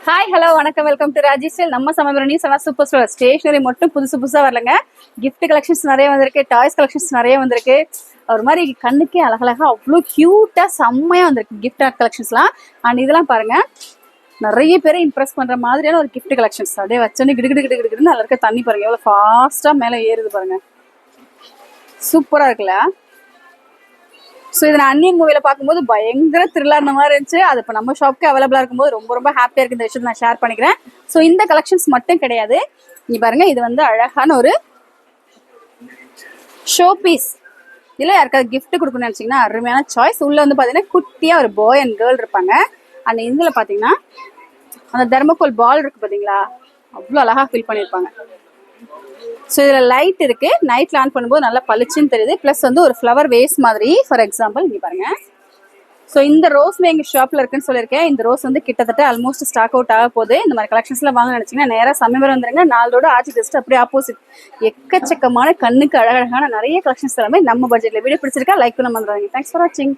Hi hello வணக்கம் welcome to Rajeswari. நம்ம சமபரணி super store. Stationary மட்டும் புதுசு புதுசாக வரலங்க. கிஃப்ட் கலெக்ஷன்ஸ் நிறைய வந்திருக்கு, டாய்ஸ் கலெக்ஷன்ஸ் நிறைய வந்திருக்கு. ஒரு மாதிரி கண்ணுக்கே அழகழகா அவ்வளோ க்யூட்டாக செம்மையாக வந்திருக்கு கிஃப்ட் கலெக்ஷன்ஸ்லாம். அண்ட் இதெல்லாம் பாருங்க, நிறைய பேரை இம்ப்ரெஸ் பண்ணுற மாதிரியான ஒரு கிஃப்ட் கலெக்ஷன்ஸ். அப்படியே வச்சோன்னே கிடுகிடுன்னு அதில் இருக்க தண்ணி பாருங்க எவ்வளோ ஃபாஸ்ட்டாக மேலே ஏறுது பாருங்க, சூப்பராக இருக்குல்ல. ஸோ இதை நான் அன்னியன் மூவியில் பார்க்கும்போது பயங்கர த்ரில்லாக இருந்த மாதிரி இருந்துச்சு. அது இப்போ நம்ம ஷாப்க்கு அவைலபிளாக இருக்கும்போது ரொம்ப ரொம்ப ஹாப்பியாக இருக்குது. இந்த விஷயத்தை நான் ஷேர் பண்ணிக்கிறேன். ஸோ இந்த கலெக்ஷன்ஸ் மட்டும் கிடையாது, இங்கே பாருங்கள், இது வந்து அழகான ஒரு ஷோ பீஸ். இல்லை யாருக்காவது கிஃப்ட் கொடுக்கணும்னு நினச்சிங்கன்னா அருமையான சாய்ஸ். உள்ளே வந்து பார்த்தீங்கன்னா குட்டியாக ஒரு பாய் அண்ட் கேர்ள் இருப்பாங்க. அந்த இதில் பார்த்தீங்கன்னா அந்த தெர்மோகோல் பால் இருக்குது பார்த்தீங்களா, அவ்வளோ அழகாக ஃபில் பண்ணியிருப்பாங்க. ஸோ இதில் லைட் இருக்குது, நைட்டில் ஆன் பண்ணும்போது நல்லா பளிச்சுன்னு தெரியுது. ப்ளஸ் வந்து ஒரு ஃப்ளவர் வேஸ் மாதிரி, ஃபார் எக்ஸாம்பிள் இங்கே பாருங்கள். ஸோ இந்த ரோஸ்மே எங்கள் ஷாப்பில் இருக்குன்னு சொல்லியிருக்கேன். இந்த ரோஸ் வந்து கிட்டத்தட்ட ஆல்மோஸ்ட் ஸ்டாக் அவுட் ஆக போகுது. இந்த மாதிரி கலெக்ஷன்ஸ்லாம் வாங்க நினச்சிங்கன்னா நேராக சமயபுரம் வந்துருங்க. 4 ரோடு ஆர்ச்சி ஜஸ்ட் அப்படியே ஆப்போசிட். எக்கச்சக்கமான கண்ணுக்கு அழகழகான நிறைய கலெக்ஷன்ஸ் எல்லாமே நம்ம பட்ஜெட்டில். வீடியோ பிடிச்சிருக்கா லைக் பண்ண வந்துடுவாங்க. தேங்க்ஸ் ஃபார் வாட்சிங்.